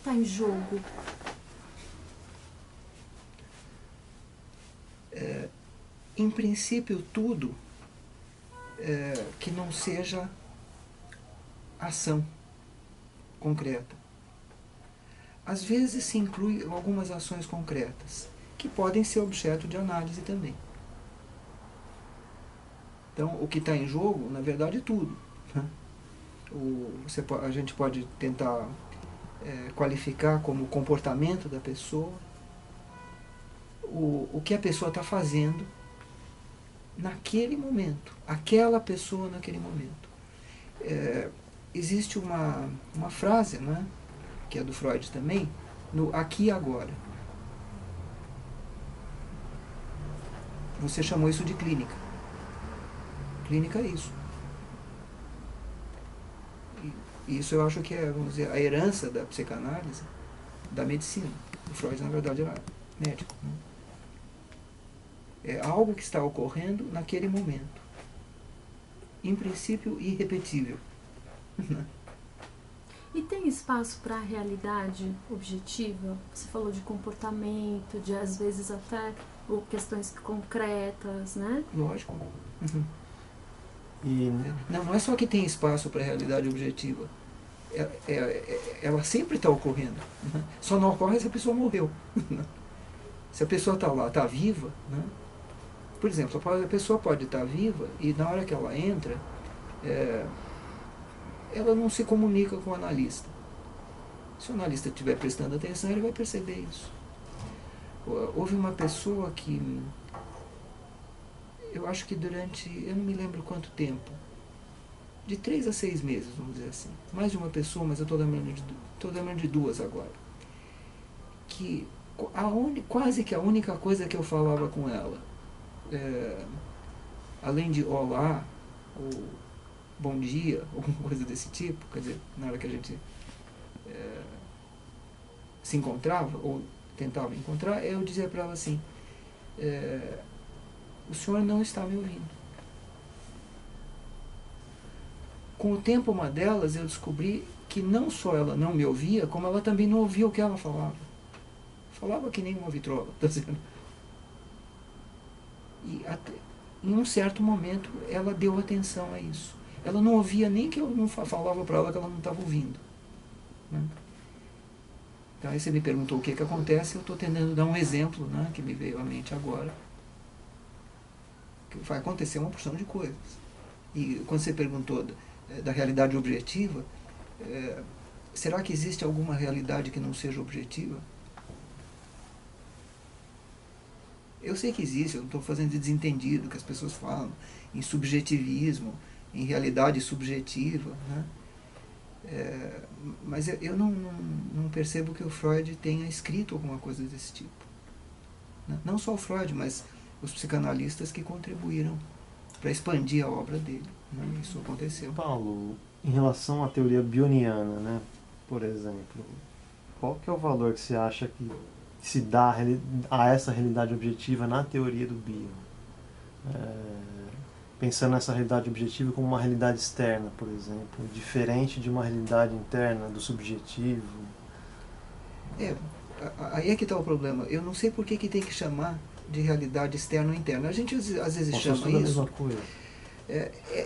está em jogo? Em princípio, tudo que não seja ação concreta. Às vezes se inclui algumas ações concretas, que podem ser objeto de análise também. Então, o que está em jogo, na verdade, é tudo. A gente pode tentar qualificar como o comportamento da pessoa, o que a pessoa está fazendo naquele momento, aquela pessoa naquele momento. Existe uma frase, né, que é do Freud também, no aqui e agora. Você chamou isso de clínica. Clínica é isso. E isso eu acho que é, vamos dizer, a herança da psicanálise, da medicina. O Freud, na verdade, era médico. Né? É algo que está ocorrendo naquele momento. Em princípio, irrepetível. E tem espaço para a realidade objetiva? Você falou de comportamento, de às vezes até questões concretas, né? Lógico. E Não é só que tem espaço para a realidade objetiva. Ela sempre está ocorrendo. Né? Só não ocorre se a pessoa morreu. Se a pessoa está lá, está viva, né? Por exemplo, a pessoa pode estar viva e na hora que ela entra, ela não se comunica com o analista. Se o analista estiver prestando atenção, ele vai perceber isso. Houve uma pessoa que, eu acho que durante, eu não me lembro quanto tempo, de 3 a 6 meses, vamos dizer assim. Mais de uma pessoa, mas eu estou lembrando de 2 agora. Que quase que a única coisa que eu falava com ela, além de olá, ou bom dia, alguma coisa desse tipo, quer dizer, na hora que a gente se encontrava, ou tentava encontrar, eu dizia para ela assim, o senhor não está me ouvindo. Com o tempo, uma delas, eu descobri que não só ela não me ouvia, como ela também não ouvia o que ela falava. Falava que nem uma vitrola, tá dizendo. E em um certo momento, ela deu atenção a isso. Ela não ouvia nem que eu não falava para ela que ela não estava ouvindo. Né? Então, aí você me perguntou o que acontece, eu estou tentando dar um exemplo, né, que me veio à mente agora. Que vai acontecer uma porção de coisas. E quando você perguntou da realidade objetiva, será que existe alguma realidade que não seja objetiva? Eu sei que existe, eu não estou fazendo de desentendido, que as pessoas falam em subjetivismo, em realidade subjetiva, né? Mas eu não percebo que o Freud tenha escrito alguma coisa desse tipo. Né? Não só o Freud, mas os psicanalistas que contribuíram para expandir a obra dele. Né? Isso aconteceu. Paulo, em relação à teoria bioniana, né, por exemplo, qual que é o valor que você acha que se dá a essa realidade objetiva na teoria do Bion? Pensando nessa realidade objetiva como uma realidade externa, por exemplo, diferente de uma realidade interna, do subjetivo. Aí é que está o problema. Eu não sei por que tem que chamar de realidade externa ou interna. A gente às vezes chama isso. A mesma coisa.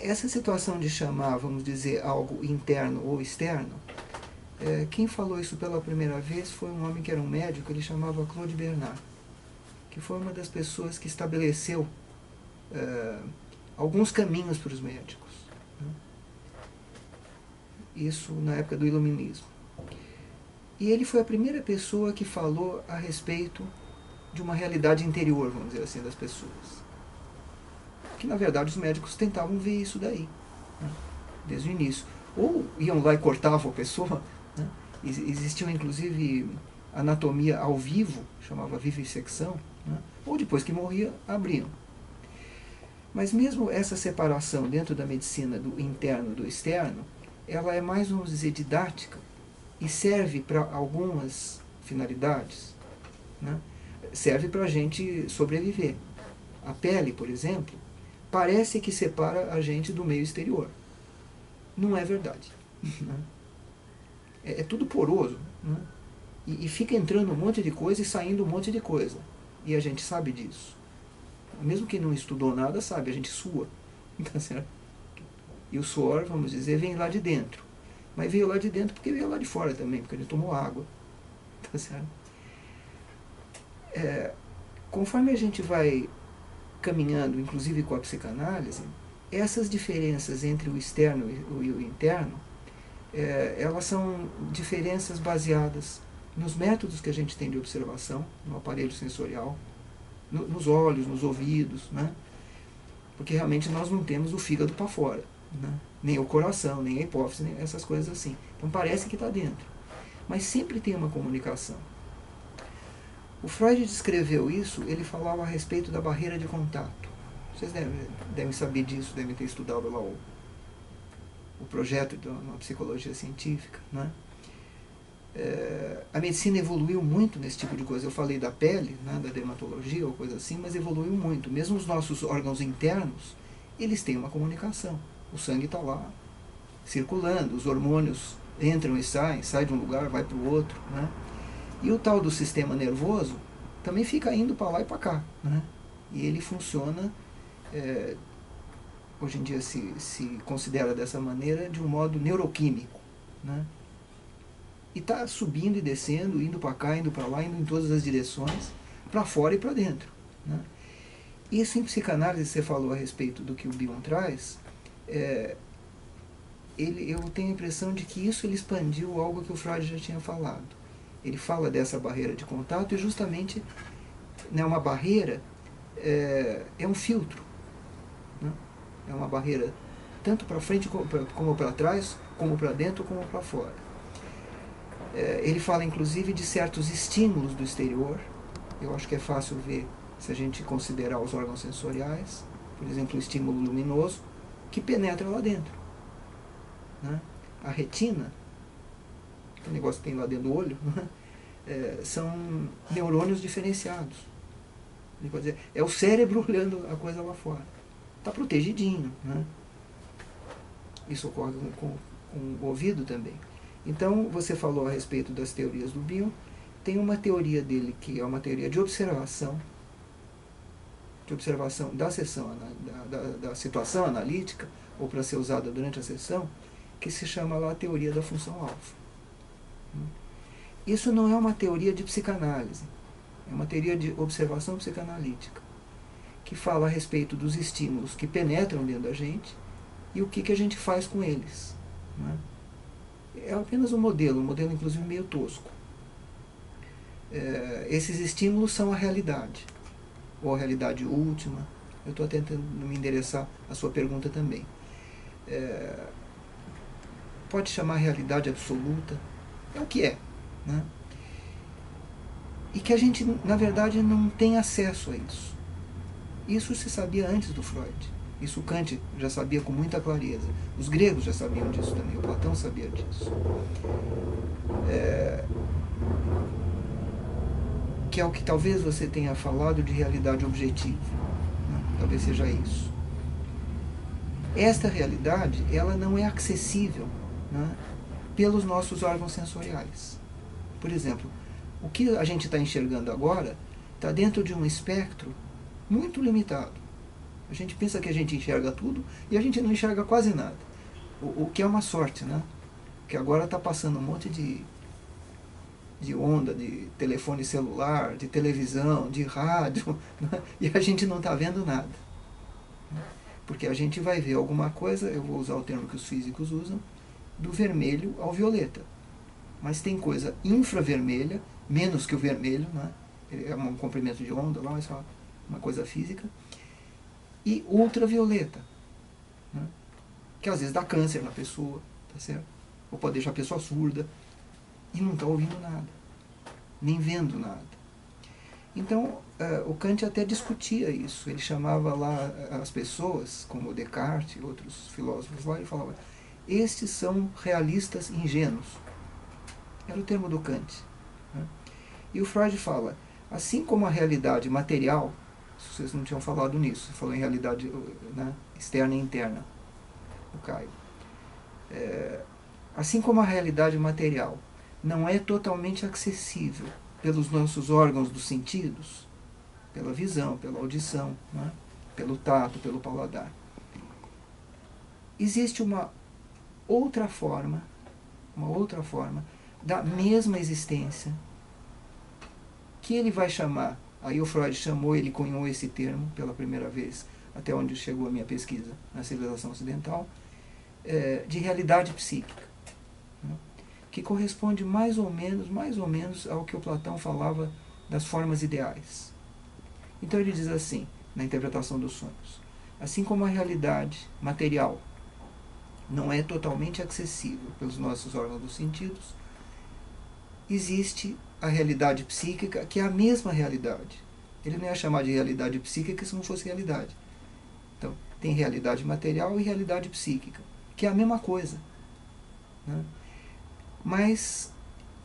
Essa situação de chamar, vamos dizer, algo interno ou externo, quem falou isso pela primeira vez foi um homem que era um médico, ele chamava Claude Bernard, que foi uma das pessoas que estabeleceu alguns caminhos para os médicos. Né? Isso na época do Iluminismo. E ele foi a primeira pessoa que falou a respeito de uma realidade interior, vamos dizer assim, das pessoas. Que na verdade os médicos tentavam ver isso daí, né? Desde o início. Ou iam lá e cortavam a pessoa, né? Existiam inclusive anatomia ao vivo, chamava vivissecção, né? Ou depois que morria, abriam. Mas mesmo essa separação dentro da medicina do interno e do externo, ela é mais, vamos dizer, didática e serve para algumas finalidades. Né? Serve para a gente sobreviver. A pele, por exemplo, parece que separa a gente do meio exterior. Não é verdade. Né? É tudo poroso. Né? E fica entrando um monte de coisa e saindo um monte de coisa. E a gente sabe disso. Mesmo quem não estudou nada sabe, a gente sua. Tá certo? E o suor, vamos dizer, vem lá de dentro. Mas veio lá de dentro porque veio lá de fora também, porque a gente tomou água. Tá certo? Conforme a gente vai caminhando, inclusive com a psicanálise, essas diferenças entre o externo e o interno, elas são diferenças baseadas nos métodos que a gente tem de observação, no aparelho sensorial, nos olhos, nos ouvidos, né? Porque realmente nós não temos o fígado para fora, né? Nem o coração, nem a hipófise, nem essas coisas assim. Então parece que está dentro. Mas sempre tem uma comunicação. O Freud descreveu isso, ele falava a respeito da barreira de contato. Vocês devem saber disso, devem ter estudado lá o projeto de uma psicologia científica, né? A medicina evoluiu muito nesse tipo de coisa. Eu falei da pele, né, da dermatologia ou coisa assim, mas evoluiu muito. Mesmo os nossos órgãos internos, eles têm uma comunicação. O sangue está lá, circulando, os hormônios entram e saem, sai de um lugar, vai para o outro, né? E o tal do sistema nervoso também fica indo para lá e para cá, né? E ele funciona, hoje em dia se considera dessa maneira, de um modo neuroquímico, né? E está subindo e descendo, indo para cá, indo para lá, indo em todas as direções, para fora e para dentro, né? Isso em psicanálise, você falou a respeito do que o Bion traz, eu tenho a impressão de que isso ele expandiu algo que o Freud já tinha falado. Ele fala dessa barreira de contato e justamente, né, uma barreira é um filtro, né? É uma barreira tanto para frente como para trás, como para dentro como para fora. Ele fala inclusive de certos estímulos do exterior. Eu acho que é fácil ver se a gente considerar os órgãos sensoriais, por exemplo, o estímulo luminoso, que penetra lá dentro, né? A retina, o negócio que tem lá dentro do olho, são neurônios diferenciados. Ele pode dizer, é o cérebro olhando a coisa lá fora. Está protegidinho, né? Isso ocorre com o ouvido também. Então, você falou a respeito das teorias do Bion. Tem uma teoria dele que é uma teoria de observação da sessão, da situação analítica, ou para ser usada durante a sessão, que se chama lá a teoria da função alfa. Isso não é uma teoria de psicanálise, é uma teoria de observação psicanalítica, que fala a respeito dos estímulos que penetram dentro da gente e o que a gente faz com eles, né? É apenas um modelo inclusive meio tosco. Esses estímulos são a realidade, ou a realidade última. Eu estou tentando me endereçar a sua pergunta também. Pode chamar realidade absoluta, é o que é, né? E que a gente, na verdade, não tem acesso a isso. Isso se sabia antes do Freud. Isso Kant já sabia com muita clareza. Os gregos já sabiam disso também, o Platão sabia disso. Que é o que talvez você tenha falado de realidade objetiva, né? Talvez seja isso. Esta realidade, ela não é acessível, né, pelos nossos órgãos sensoriais. Por exemplo, o que a gente está enxergando agora está dentro de um espectro muito limitado. A gente pensa que a gente enxerga tudo e a gente não enxerga quase nada. O que é uma sorte, né? Que agora está passando um monte de onda, de telefone celular, de televisão, de rádio, né? E a gente não está vendo nada. Porque a gente vai ver alguma coisa, eu vou usar o termo que os físicos usam, do vermelho ao violeta. Mas tem coisa infravermelha, menos que o vermelho, né? É um comprimento de onda lá, mas é uma coisa física, e ultravioleta, né? Que às vezes dá câncer na pessoa, tá certo? Ou pode deixar a pessoa surda e não está ouvindo nada, nem vendo nada. Então, o Kant até discutia isso. Ele chamava lá as pessoas, como Descartes e outros filósofos lá, e falava: estes são realistas ingênuos. Era o termo do Kant, né? E o Freud fala, assim como a realidade material, vocês não tinham falado nisso, falou em realidade, né, externa e interna, o Caio. Assim como a realidade material não é totalmente acessível pelos nossos órgãos dos sentidos, pela visão, pela audição, né? Pelo tato, pelo paladar. Existe uma outra forma da mesma existência, que ele vai chamar, aí o Freud chamou, ele cunhou esse termo pela primeira vez, até onde chegou a minha pesquisa na civilização ocidental, de realidade psíquica, né? Que corresponde mais ou menos ao que o Platão falava das formas ideais. Então ele diz assim, na interpretação dos sonhos: assim como a realidade material não é totalmente acessível pelos nossos órgãos dos sentidos, existe a realidade psíquica, que é a mesma realidade. Ele não ia chamar de realidade psíquica se não fosse realidade. Então, tem realidade material e realidade psíquica, que é a mesma coisa, né? Mas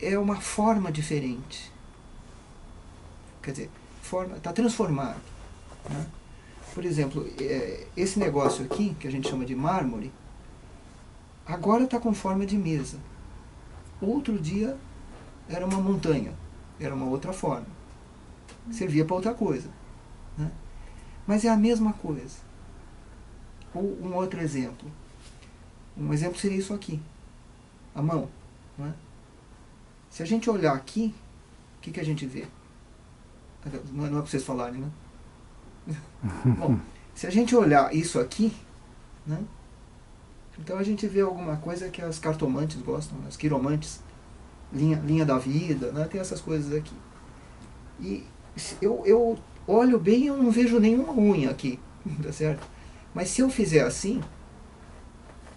é uma forma diferente. Quer dizer, está transformado, né? Por exemplo, esse negócio aqui, que a gente chama de mármore, agora está com forma de mesa. Outro dia era uma montanha, era uma outra forma. Servia para outra coisa, né? Mas é a mesma coisa. Ou um outro exemplo. Um exemplo seria isso aqui. A mão, não é? Se a gente olhar aqui, o que a gente vê? Não é para vocês falarem, né? Bom, se a gente olhar isso aqui, né? Então a gente vê alguma coisa que as cartomantes gostam, as quiromantes, linha da vida, né? Tem essas coisas aqui. E eu olho bem e eu não vejo nenhuma unha aqui, tá certo? Mas se eu fizer assim,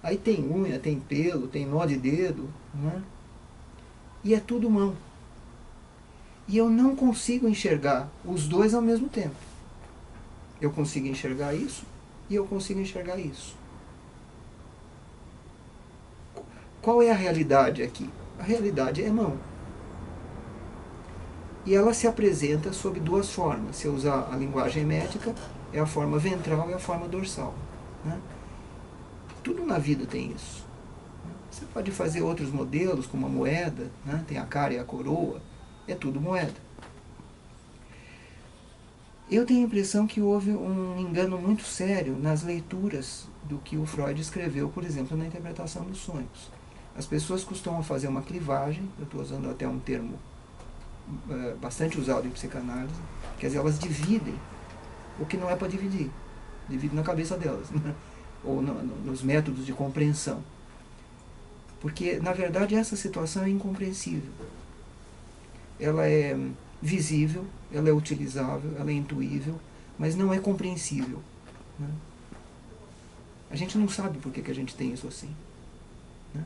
aí tem unha, tem pelo, tem nó de dedo, né? E é tudo mão. E eu não consigo enxergar os dois ao mesmo tempo. Eu consigo enxergar isso e eu consigo enxergar isso. Qual é a realidade aqui? A realidade é mão. E ela se apresenta sob duas formas. Se eu usar a linguagem médica, é a forma ventral e a forma dorsal, né? Tudo na vida tem isso. Você pode fazer outros modelos, como a moeda, né? Tem a cara e a coroa, é tudo moeda. Eu tenho a impressão que houve um engano muito sério nas leituras do que o Freud escreveu, por exemplo, na interpretação dos sonhos. As pessoas costumam fazer uma clivagem, eu estou usando até um termo bastante usado em psicanálise, quer dizer, elas dividem o que não é para dividir, dividem na cabeça delas, né? Ou nos métodos de compreensão. Porque, na verdade, essa situação é incompreensível. Ela é visível, ela é utilizável, ela é intuível, mas não é compreensível, né? A gente não sabe por que a gente tem isso assim, né?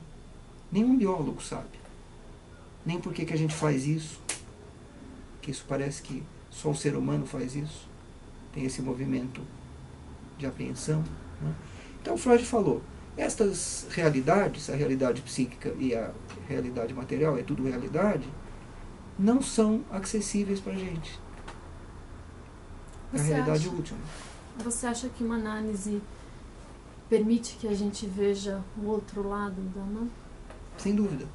Nenhum biólogo sabe. Nem por que a gente faz isso, que isso parece que só o ser humano faz isso, tem esse movimento de apreensão, né? Então Freud falou, estas realidades, a realidade psíquica e a realidade material, é tudo realidade, não são acessíveis para a gente. É a realidade última. Você acha que uma análise permite que a gente veja o outro lado da mão? Sem dúvida.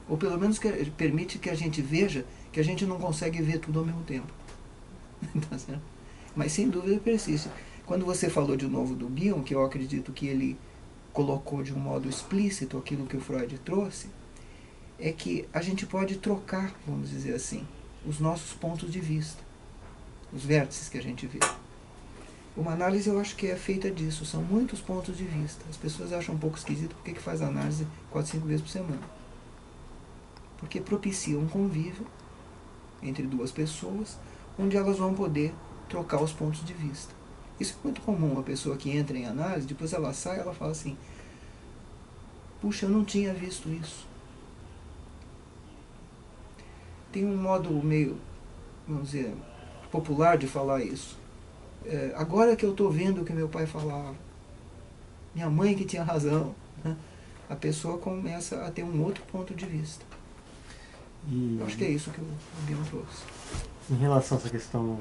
Ou pelo menos permite que a gente veja que a gente não consegue ver tudo ao mesmo tempo. Tá certo? Mas sem dúvida persiste. Quando você falou de novo do Bion, que eu acredito que ele colocou de um modo explícito aquilo que o Freud trouxe, é que a gente pode trocar, vamos dizer assim, os nossos pontos de vista, os vértices que a gente vê. Uma análise eu acho que é feita disso, são muitos pontos de vista. As pessoas acham um pouco esquisito porque que faz análise 4, 5 vezes por semana. Porque propicia um convívio entre duas pessoas, onde elas vão poder trocar os pontos de vista. Isso é muito comum, uma pessoa que entra em análise, depois ela sai, ela fala assim, puxa, eu não tinha visto isso. Tem um modo meio, vamos dizer, popular de falar isso. Agora que eu estou vendo o que meu pai falava, minha mãe que tinha razão, né? A pessoa começa a ter um outro ponto de vista. Eu acho que é isso que o Bion trouxe. Em relação a essa questão